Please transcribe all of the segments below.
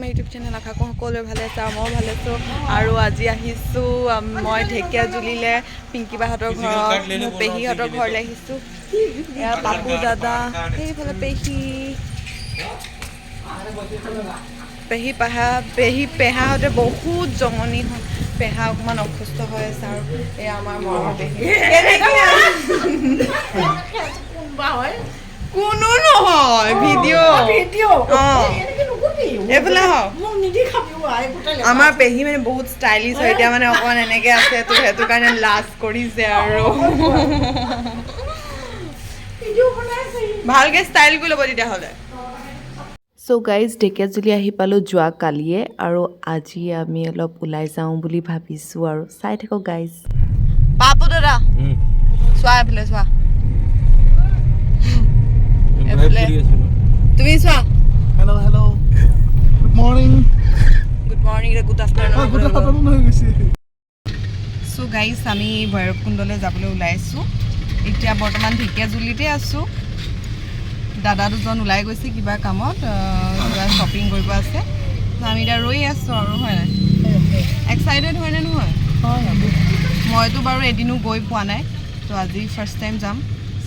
YouTube channel আশা কৰোঁ সকলোৱে ভালে আছে আৰু ময়ো ভালে আছোঁ আৰু আজি আহিছোঁ মই ঢেকীয়াজুলিলৈ পিংকিবাহঁতৰ ঘৰত মোৰ পেহীহঁতৰ ঘৰলৈ আহিছোঁ এয়া পাপু দাদা সেইফালে পেহাহঁতে বহুত জমনি হয় পেহা অকণমান অসুস্থ হৈ আছে আৰু এয়া আমাৰ মৰমৰ পেহী কোনো নহয় ভিডিঅ' এইফালে আমাৰ পেহী মানে বহুত ষ্টাইলিছ হয় এতিয়া মানে অকণমান এনেকৈ আছে তো সেইটো কাৰণে লাজ কৰিছে আৰু ভালকৈ ষ্টাইল কৰি ল'ব তেতিয়াহ'লে চ' গাইজ ঢেকীয়াজুলি আহি পালোঁ যোৱা কালিয়ে আৰু আজি আমি অলপ ওলাই যাওঁ বুলি ভাবিছোঁ আৰু চাই থাকক গাইজ পাপু দাদা চোৱা এইফালে চোৱা তুমি চোৱা Hello. Good morning. Good morning good afternoon Good afternoon হৈ গৈছে। চ' গাইজ আমি ভৈৰৱকুণ্ডলৈ যাবলৈ ওলাইছোঁ এতিয়া বৰ্তমান ঢেকীয়াজুলিতে আছোঁ দাদা দুজন ওলাই গৈছে কিবা কামত কিবা শ্বপিং কৰিব আছে আমি এতিয়া ৰৈ আছোঁ আৰু হয় নাই এক্সাইটেড হয়নে নহয় মইতো বাৰু এদিনো গৈ পোৱা নাই তো আজি ফাৰ্ষ্ট টাইম যাম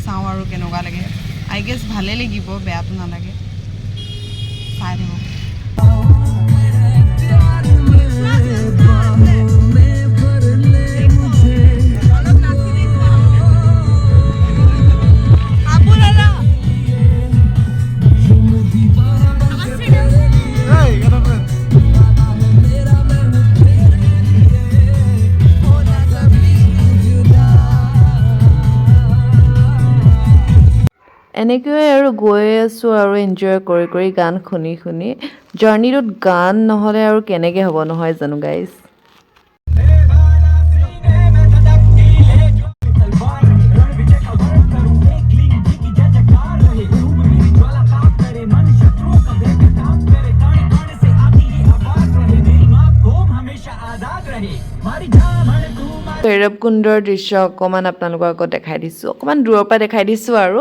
চাওঁ আৰু কেনেকুৱা লাগে আই গেছ ভালেই লাগিব বেয়াটো নালাগে চাই থাকোঁ এনেকৈয়ে আৰু গৈ আছোঁ আৰু এনজয় কৰি গান শুনি জাৰ্ণিটোত গান নহ'লে আৰু কেনেকৈ হ'ব নহয় জানো গাইজ ভৈৰৱকুণ্ডৰ দৃশ্য অকণমান আপোনালোকৰ আগত দেখাই দিছোঁ অকণমান দূৰৰ পৰা দেখাই দিছোঁ আৰু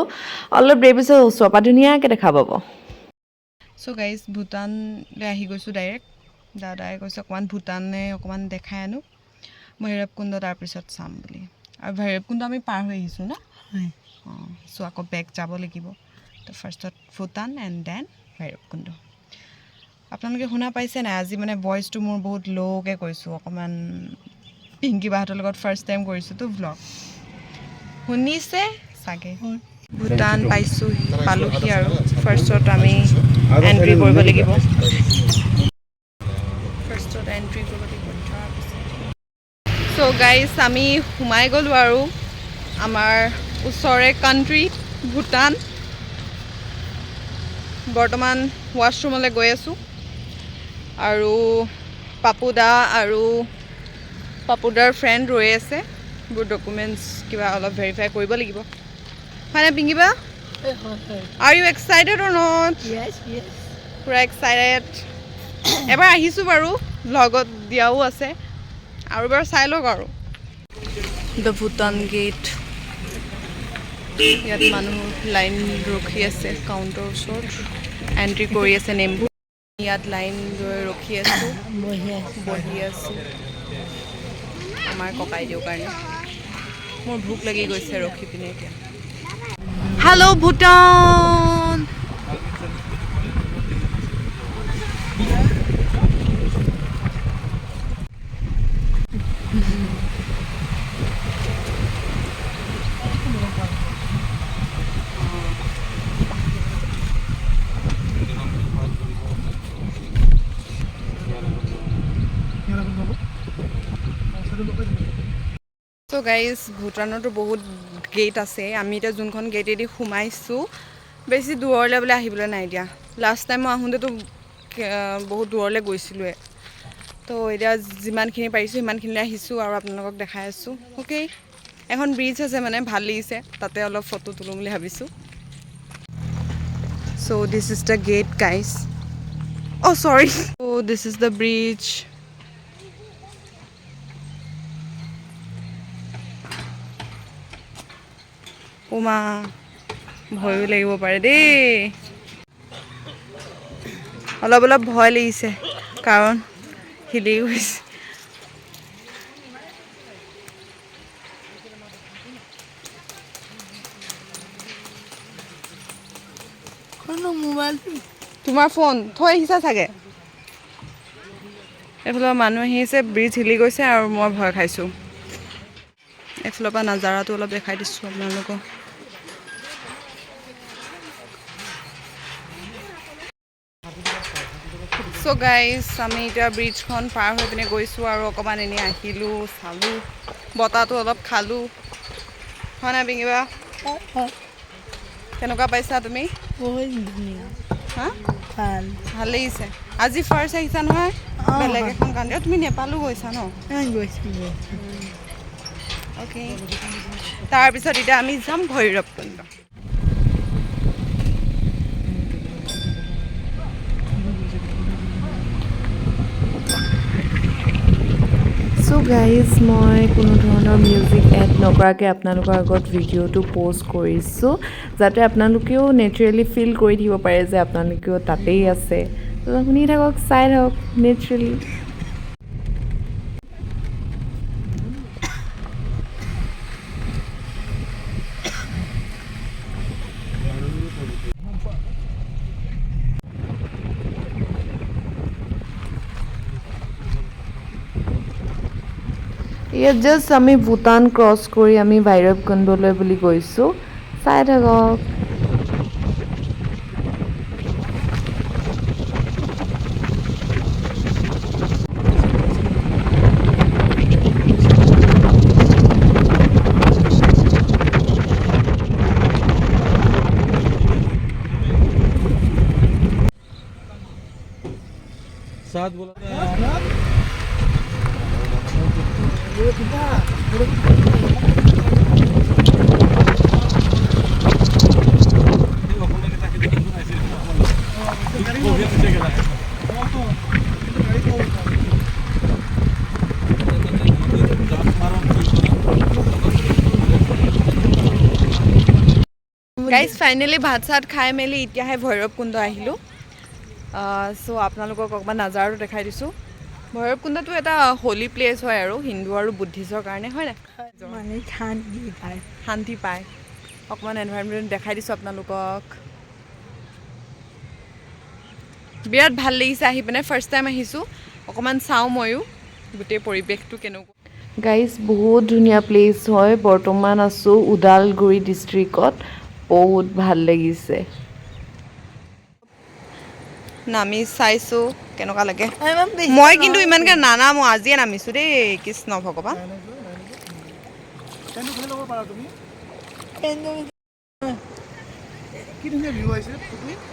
অলপ দেৰি পিছত ওচৰৰ পৰা ধুনীয়াকৈ দেখা পাব চ' গাইজ ভূটানলৈ আহি গৈছোঁ ডাইৰেক্ট দাদাই কৈছে অকণমান ভূটানে অকণমান দেখাই আনো ভৈৰৱকুণ্ড তাৰপিছত চাম বুলি আৰু ভৈৰৱকুণ্ড আমি পাৰ হৈ আহিছোঁ ন অঁ চ' আকৌ বেক যাব লাগিব তো ফাৰ্ষ্টত ভূটান এণ্ড দেন ভৈৰৱকুণ্ড আপোনালোকে শুনা পাইছে নাই আজি মানে ভইচটো মোৰ বহুত ল'কৈ কৈছোঁ অকণমান পিংকিবাহঁতৰ লগত ফাৰ্ষ্ট টাইম কৰিছোঁতো ভ্লগ শুনিছে চাগে ভূটান পালোহি আৰু ফাৰ্ষ্টত আমি এণ্ট্ৰি কৰিব লাগিব চ' গাইজ আমি সোমাই গ'লোঁ আৰু আমাৰ ওচৰৰে কাণ্ট্ৰি ভূটান বৰ্তমান ৱাছৰুমলৈ গৈ আছোঁ আৰু পাপুদা আৰু পাপুদাৰ ফ্ৰেণ্ড ৰৈ আছে মোৰ ডকুমেণ্টছ কিবা অলপ ভেৰিফাই কৰিব লাগিব হয়নে পিংকিবা are you excited or not পুৰা এক্সাইটেড এবাৰ আহিছোঁ বাৰু লগত দিয়াও আছে আৰু এবাৰ চাই লওক আৰু দ্য ভূটান গেট ইয়াত মানুহ লাইন ৰখি আছে কাউণ্টাৰৰ ওচৰত এণ্ট্ৰি কৰি আছে নেমবোৰ ইয়াত লাইন লৈ ৰখি আছোঁ বহি আছোঁ আমাৰ ককাইদেউৰ কাৰণে মোৰ ভোক লাগি গৈছে ৰখি পিনে এতিয়া হেল্ল' ভূটান চ' গাইজ ভূটানতো বহুত গেট আছে আমি এতিয়া যোনখন গেটেদি সোমাইছোঁ বেছি দূৰলৈ বোলে আহিবলৈ নাই এতিয়া লাষ্ট টাইম মই আহোঁতেতো বহুত দূৰলৈ গৈছিলোঁৱে তো এতিয়া যিমানখিনি পাৰিছোঁ সিমানখিনিলৈ আহিছোঁ আৰু আপোনালোকক দেখাই আছোঁ অ'কে এখন ব্ৰিজ আছে মানে ভাল লাগিছে তাতে অলপ ফটো তোলোঁ বুলি ভাবিছোঁ so' this is the gate guys oh' sorry so' this is the bridge উমা ভয়ো লাগিব পাৰে দেই অলপ ভয় লাগিছে কাৰণ হিলি গৈছে মোবাইল তোমাৰ ফোন থৈ আহিছা চাগে এইফালে মানুহ আহিছে ব্ৰিজ হিলি গৈছে আৰু মই ভয় খাইছোঁ এইফালৰ পৰা নাজাৰাটো অলপ দেখাই দিছোঁ আপোনালোকক চ' গাইজ আমি এতিয়া ব্ৰিজখন পাৰ হৈ পিনে গৈছোঁ আৰু অকণমান এনেই আহিলোঁ চালোঁ বতাহটো অলপ খালোঁ হয় নাই পিঙিবা কেনেকুৱা পাইছা তুমি বহুত ধুনীয়া হা ভাল ভাল লাগিছে আজি ফাৰ্ষ্ট আহিছা নহয় বেলেগ এখন কাণ্ট্ৰি তুমি নেপালো গৈছা ন গৈছিলোঁ অ'কে তাৰপিছত এতিয়া আমি যাম ভৈৰৱকুণ্ড চ' গাইজ মই কোনো ধৰণৰ মিউজিক এড নকৰাকৈ আপোনালোকৰ আগত ভিডিঅ'টো প'ষ্ট কৰিছোঁ যাতে আপোনালোকেও নেচাৰেলি ফিল কৰি থাকিব পাৰে যে আপোনালোকেও তাতেই আছে ত' শুনি থাকক চাই থাকক নেচাৰেলি ইয়াত জাষ্ট আমি ভূটান ক্ৰছ কৰি আমি ভৈৰৱকুণ্ডলৈ বুলি গৈছোঁ চাই থাকক साथ बोला গাইজ ফাইনেলি ভাত চাত খাই মেলি এতিয়াহে ভৈৰৱকুণ্ড আহিলোঁ চ' আপোনালোকক অকণমান নাজাৰাটো দেখাই দিছোঁ ভৈৰৱকুণ্ডটো এটা হোলী প্লেচ হয় আৰু হিন্দু আৰু বুদ্ধিষ্টৰ কাৰণে হয় নাই মানে শান্তি পায় শান্তি পায় অকণমান এনভাইৰনমেণ্ট দেখাই দিছোঁ আপোনালোকক বিৰাট ভাল লাগিছে আহি পিনে ফাৰ্ষ্ট টাইম আহিছোঁ অকণমান চাওঁ ময়ো গোটেই পৰিৱেশটো কেনেকুৱা গাইজ বহুত ধুনীয়া প্লেচ হয় বৰ্তমান আছোঁ ওদালগুৰি ডিষ্ট্ৰিক্টত বহুত ভাল লাগিছে নামি চাইছোঁ কেনেকুৱা লাগে মই কিন্তু ইমানকৈ নানামো আজিয়ে নামিছোঁ দেই কৃষ্ণ ভগৱান কি ধুনীয়া ভিউ আহিছে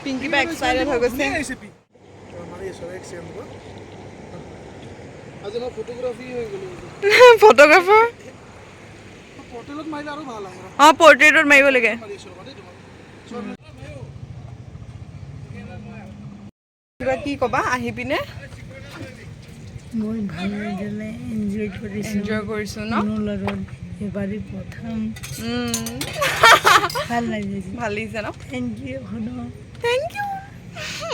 পিংকি বা এক্সাইটেড হৈ গৈছে আজি মই ফটোগ্ৰাফি হৈ গ'লো ফটোগ্ৰাফাৰ পৰ্টেলত মাৰিলে আৰু ভাল আহে অঁ পৰ্ট্ৰেইটত মাৰিব লাগে কিবা কি ক'বা আহি পিনে মই ভাল লাগিলে এনজয় কৰিছোঁ ন মোৰ লগত এবাৰেই প্ৰথম ভাল লাগিছে ভাল লাগিছে ন থেংক ইউ থেংক ইউ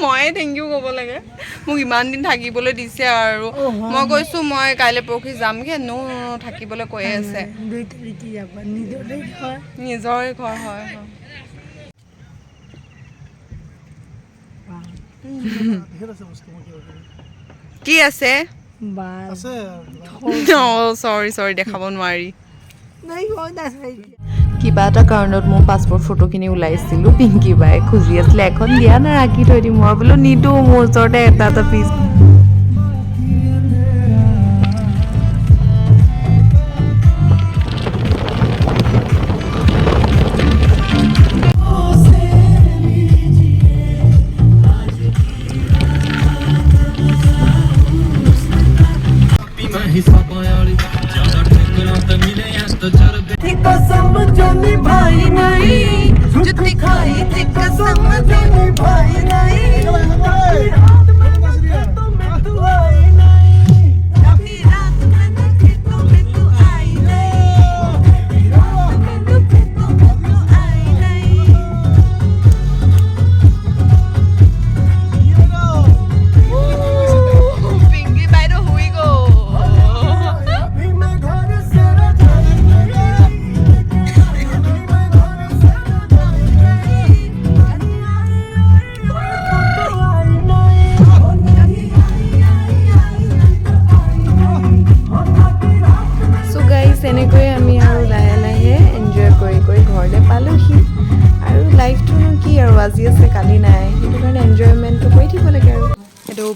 ময়ে থেংক ইউ ক'ব লাগে মোক ইমান দিন থাকিবলৈ দিছে আৰু মই কৈছোঁ মই কাইলৈ পৰহি যামগৈ থাকিবলৈ কৈ আছে 2 তাৰিখে যাবা নিজৰে ঘৰ হয় কি আছে চৰি দেখাব নোৱাৰি কিবা এটা কাৰণত মোৰ পাছপৰ্ট ফটোখিনি ওলাইছিলোঁ পিংকি বাই খুজি আছিলে এখন দিয়া না ৰাখি থৈ দিম মই বোলো নিদিওঁ মোৰ ওচৰতে এটা পিচ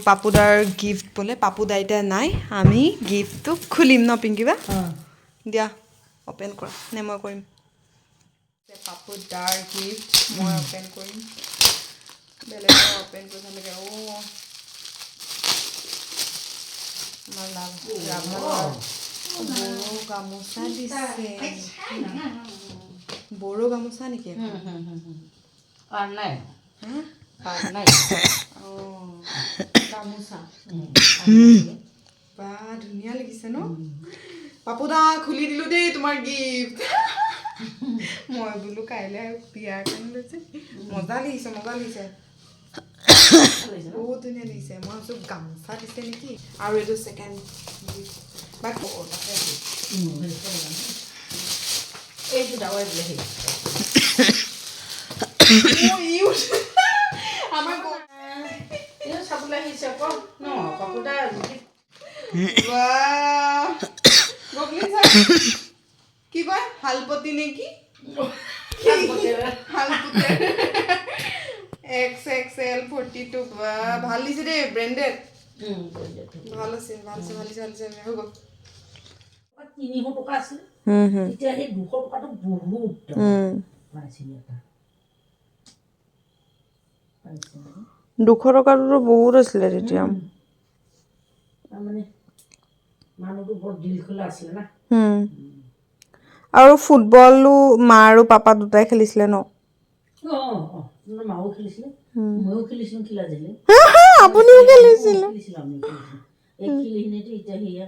পাপুদাৰ গিফ্ট বোলে পাপুদা এতিয়া নাই আমি গিফ্টটো খুলিম ন পিংকিবা দিয়া অপেন কৰা নে মই কৰিম পাপুদাৰ গিফ্ট মই অপেন কৰিম বেলেগে অপেন কৰি থাকে আমাৰ বড়ো গামোচা দিছে বড়ো গামোচা নেকি গামোচা বা ধুনীয়া লাগিছে ন পাপুদা খুলি দিলো দেই তোমাৰ গিফ্ট মই বোলো কাইলৈ বিয়াৰ কাৰণে লৈছে মজা লাগিছে বহুত ধুনীয়া লাগিছে মই ভাবিছো গামোচা দিছে নেকি আৰু এইটো ছেকেণ্ড গিফ্ট বা এইটো দাৱাই দিলে আমাৰ চাবলৈ আহিছে আকৌ ন পাপুদা কি কয় হালপতি নেকি XXL 42 ভাল দিছে দেই ব্ৰেণ্ডেড ভাল আছে হৈ গ'ল 300 টকা আছিল এতিয়া সেই 200 টকাটো বহুত পাইছিল এটা 200 টকাটো বহুত আছিলে তেতিয়া মানে মানুহটো বৰ দিল খোলা আছিল না আৰু ফুটবলো মা আৰু পাপা দুটাই খেলিছিলে ন মাও খেলিছিলে ময়ো খেলিছিলোঁ খেলা দিলে আপুনিও খেলিছিল এই খেলিখিনিতো এতিয়া সেয়া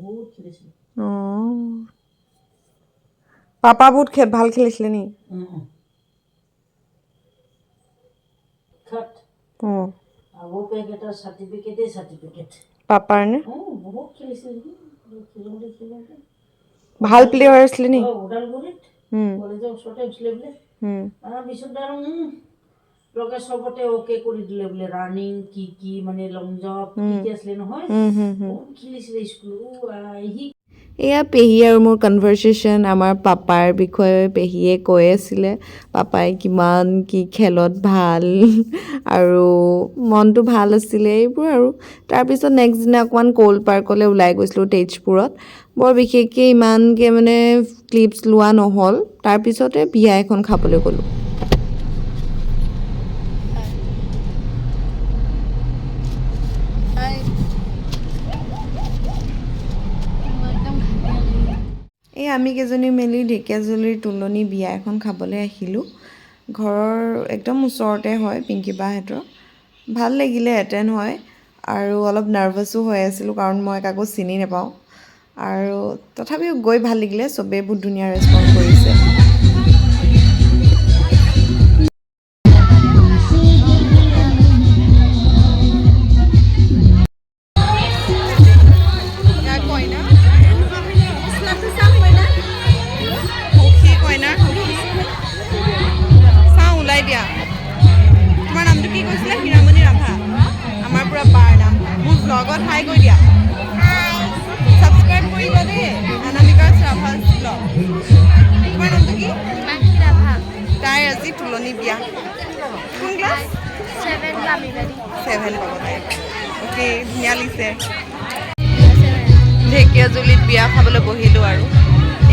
বহুত খেলিছিলোঁ পাপা বহুত ভাল খেলিছিলে নি আগৰ পেকেটৰ চাৰ্টিফিকেট পাপাৰ নে বহুত খেলিছিল ভাল প্লেয়াৰ আছিলে নি ওদালগুৰিত কলেজৰ ওচৰতে হৈছিলে বোলে তাৰপিছত আৰু লগে চবতে অ'কে কৰি দিলে বোলে ৰানিং কি মানে লং জাম্প কি আছিলে নহয় বহুত খেলিছিলে স্কুল এয়া পেহী আৰু মোৰ কনভাৰচেশ্যন আমাৰ পাপাৰ বিষয়ে পেহীয়ে কৈ আছিলে পাপাই কিমান কি খেলত ভাল আৰু মনটো ভাল আছিলে এইবোৰ আৰু তাৰপিছত নেক্সট দিনা অকণমান ক'ল পাৰ্কলৈ ওলাই গৈছিলোঁ তেজপুৰত বৰ বিশেষকৈ ইমানকৈ মানে ক্লিপছ লোৱা নহ'ল তাৰপিছতে বিয়া এখন খাবলৈ গ'লোঁ এই আমি কেইজনী মিলি ঢেকীয়াজুলিৰ তুলনি বিয়া এখন খাবলৈ আহিলোঁ ঘৰৰ একদম ওচৰতে হয় পিংকি বাহঁতৰ ভাল লাগিলে এটেণ্ড হয় আৰু অলপ নাৰ্ভাছো হৈ আছিলোঁ কাৰণ মই কাকো চিনি নাপাওঁ আৰু তথাপিও গৈ ভাল লাগিলে চবেই বহুত ধুনীয়া ৰেচপন্স কৰিছে লগত হাই কৈ দিয়া সাবস্ক্ৰাইব কৰিবা দেই অনামিকা শ্ৰাভাস ব্লগ তোমাৰ নামটো কি তাইৰ আজি তুলনি বিয়া কোন ক্লাছ 7 পাব তাই অ'কে ধুনীয়া লাগিছে ঢেকীয়াজুলিত বিয়া খাবলৈ বহিলোঁ আৰু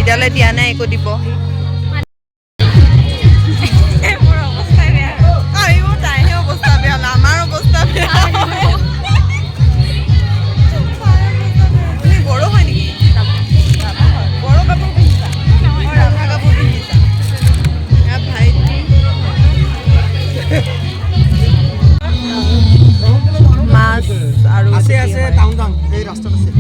এতিয়ালৈ দিয়া নাই একো দিবহি মোৰ অৱস্থা বেয়া আমিও তাইহে অৱস্থা বেয়া হ'ল আমাৰ অৱস্থা বেয়া বড়ো হয় নেকি বড়ো কাপোৰ পিন্ধিছা ৰাভা কাপোৰ পিন্ধিছা ভাইটি মাছ আৰু আছে টাউন এই ৰাস্তাত আছে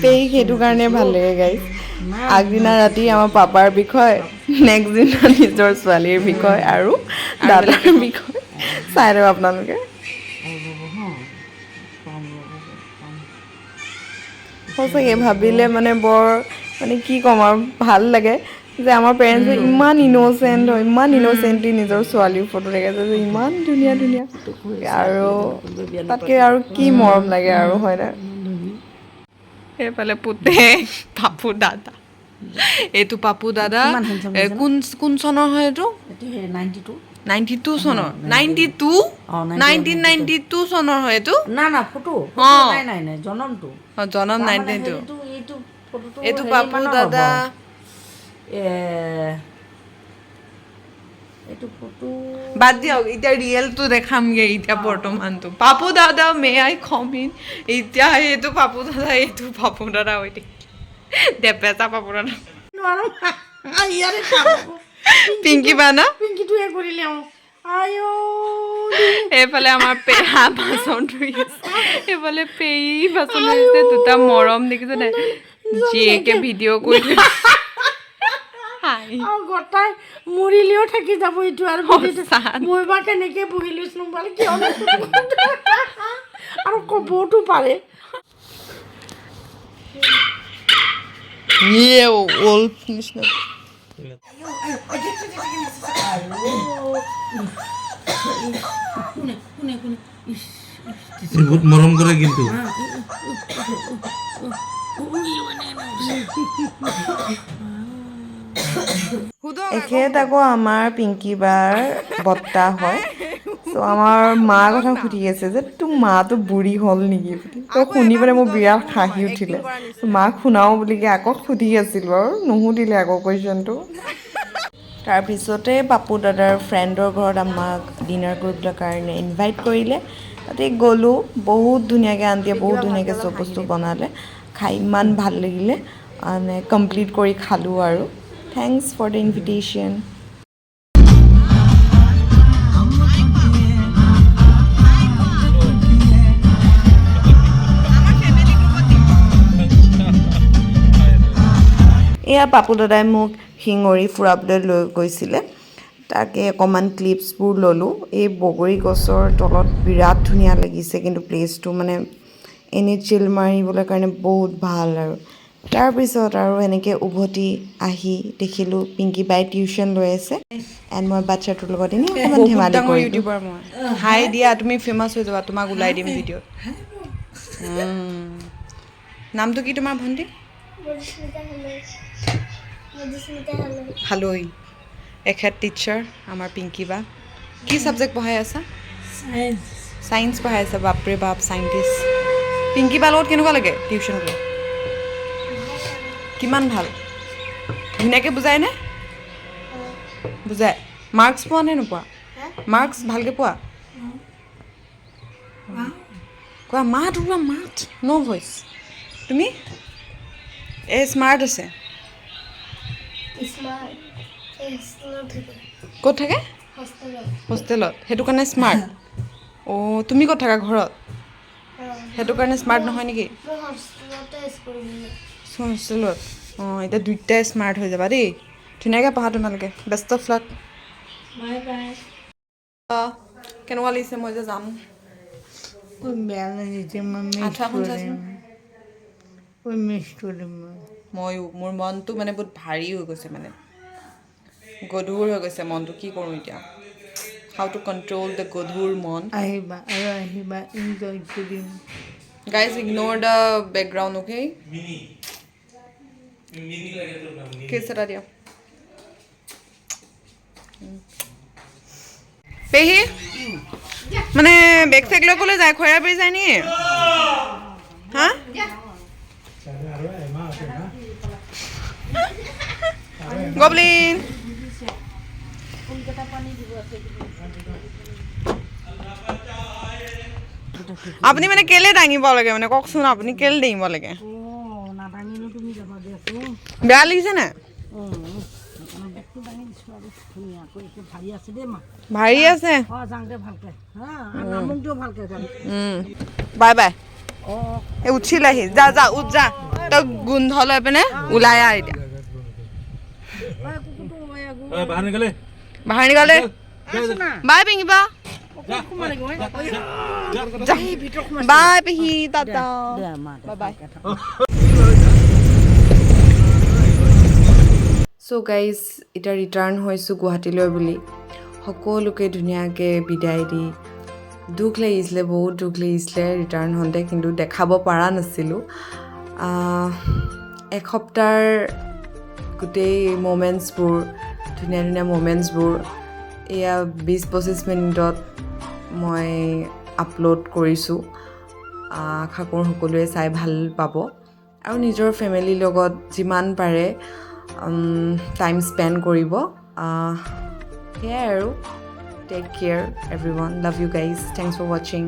পেহীক সেইটো কাৰণে ভাল লাগে গাইজ আগদিনা ৰাতি আমাৰ পাপাৰ বিষয়, নেক্সট দিনা নিজৰ ছোৱালীৰ বিষয় আৰু দাদাৰ বিষয় চাই লওক আপোনালোকে। সঁচাকৈ ভাবিলে মানে বৰ মানে কি ক'ম আৰু ভাল লাগে যে আমাৰ পেৰেণ্টছে ইমান ইন'চেণ্ট হয়, ইমান ইন'চেণ্টলি নিজৰ ছোৱালীৰ ফটো দেখাইছে যে ইমান ধুনীয়া ধুনীয়া, আৰু তাতকৈ আৰু কি মৰম লাগে আৰু হয়নে। সেইফালে পুতে পাপু দাদা, এইটো পাপু দাদা কোন কোন চনৰ হয় এইটো? 92 চনৰ, 92 1992 চনৰ হয় এইটো। না ফটো নাই জনমটো জনম 92। এইটো পাপু দাদা, এইটো ফটো বাদ দিয়ক এতিয়া ৰিয়েলটো দেখামগে এতিয়া বৰ্তমানটো। পাপু দাদা মে আই কম ইন, এতিয়া এইটো পাপু দাদা, এইটো পাপু দাদা হৈ থাকে দেপেচা পাপু দাদা। পিংকি বা না পিংকিটোৱে কৰিলে আয়ো এইফালে আমাৰ পেহা বাচন ধুই আছে, এইফালে পেহী বাচন ধুই আছে। দুটা মৰম দেখিছে নাই, জীয়েকে ভিডিঅ' কৰি থৈ গোটাই মৰিলেও থাকি যাব এইটো। আৰু মই বা কেনেকে বহি লৈছিলো পালে কিয় আৰু ক'বতো পাৰে। ওল্ড নিচিনা বহুত মৰম কৰে কিন্তু এখেত আকৌ আমাৰ পিংকি বাৰ বৰ্তা হয়। চ' আমাৰ মাৰ কথা সুধি আছে যে তোৰ মাটো বুঢ়ী হ'ল নেকি বুলি। তো শুনি পেলাই মোৰ বিৰাট হাঁহি উঠিলে। মাক শুনাও বুলিকে আকৌ সুধি আছিলোঁ আৰু নুসুধিলে আকৌ কুৱেশ্যনটো। তাৰপিছতে পাপু দাদাৰ ফ্ৰেণ্ডৰ ঘৰত আমাক ডিনাৰ কৰিবলৈ কাৰণে ইনভাইট কৰিলে। তাতে গ'লোঁ, বহুত ধুনীয়াকৈ আণ্টিয়ে বহুত ধুনীয়াকৈ চব বস্তু বনালে, খাই ইমান ভাল লাগিলে। মানে কমপ্লিট কৰি খালোঁ আৰু। Thanks for the invitation. এয়া পাপু দাদাই মোক শিঙৰি ফুৰাবলৈ লৈ গৈছিলে, তাকে অকণমান ক্লিপছবোৰ ল'লোঁ। এই বগৰী গছৰ তলত বিৰাট ধুনীয়া লাগিছে, কিন্তু প্লেচটো মানে এনেই চিল মাৰিবলৈ কাৰণে বহুত ভাল আৰু। তাৰপিছত আৰু এনেকৈ উভতি আহি দেখিলোঁ পিংকি বাই টিউশ্যন লৈ আছে, এণ্ড মই বাচ্ছাটোৰ লগত এনেই অকণমান ধেমালি কৰি ইউটিউবাৰ মই। হাই দিয়া, তুমি ফেমাছ হৈ যাবা, তোমাক ওলাই দিম ভিডিঅ'ত। নামটো কি তোমাৰ ভণ্টি? হালৈ। এখেত টিচাৰ আমাৰ পিংকি বা। কি ছাবজেক্ট পঢ়াই আছা? ছায়েন্স পঢ়াই আছা। বাপৰে বাপ, ছাইণ্টিষ্ট। পিংকি বাৰ লগত কেনেকুৱা লাগে টিউশ্যন কৰি? কিমান ভাল? ধুনীয়াকৈ বুজায়নে? বুজায়। মাৰ্কছ পোৱা নে নোপোৱা? মাৰ্কছ ভালকৈ পোৱা? কোৱা মাত ওলোৱা, মাত ন' ভইচ। তুমি এই স্মাৰ্ট আছে। ক'ত থাকে? হোষ্টেলত। সেইটো কাৰণে স্মাৰ্ট। অ' তুমি ক'ত থাকা? ঘৰত? সেইটো কাৰণে স্মাৰ্ট নহয় নেকি? হোষ্টেলত। অঁ, এতিয়া দুইটাই স্মাৰ্ট হৈ যাবা দেই। ধুনীয়াকৈ পঢ়া তোমালোকে। Best of luck. Bye bye. কেনেকুৱা লাগিছে মই যে যাম? বেয়া লাগিছে, মই মিছ আঁঠুৱাখন চাচোন। কৰিম, মিছ কৰিম মই। ময়ো, মোৰ মনটো মানে বহুত ভাৰী হৈ গৈছে, মানে গধুৰ হৈ গৈছে মনটো। কি কৰোঁ এতিয়া? হাউ টু কণ্ট্ৰল দ্য গধুৰ মন। আহিবা আৰু আহিবা, এনজয় কৰিম। Guys ignore the background, okay? কিছ এটা দিয়া। পেহী মানে বেগ চেগ লৈ ক'লৈ যায়? খৈৰা পৰি যায় নেকি? হা? গবলিন আপুনি মানে কেলে দাঙিব লাগে, মানে কওকচোন, আপুনি কেলে দাঙিব লাগে? বেয়া লাগিছে নাই? ভাৰী আছে। Bye bye. এই উঠিলেহি যা যা উঠ যা তই গোন্ধ লৈ পিনে ওলাই আহ এতিয়া বাহিৰ নিকালে বাই পিঙিবা বাই পিহি টাটা বাই চ' গাইজ এতিয়া ৰিটাৰ্ণ হৈছোঁ গুৱাহাটীলৈ বুলি সকলোকে ধুনীয়াকৈ বিদায় দি দুখ লাগিছিলে বহুত দুখ লাগিছিলে ৰিটাৰ্ণ হওঁতে কিন্তু দেখাব পৰা নাছিলোঁ এসপ্তাহৰ গোটেই মমেণ্টছবোৰ ধুনীয়া ধুনীয়া মমেণ্টছবোৰ এয়া 20-25 মিনিটত মই আপলোড কৰিছোঁ আশা কৰোঁ সকলোৱে চাই ভাল পাব আৰু নিজৰ ফেমিলিৰ লগত যিমান পাৰে টাইম স্পেণ্ড কৰিব সেয়াই আৰু take care everyone love you guys thanks for ৱাচিং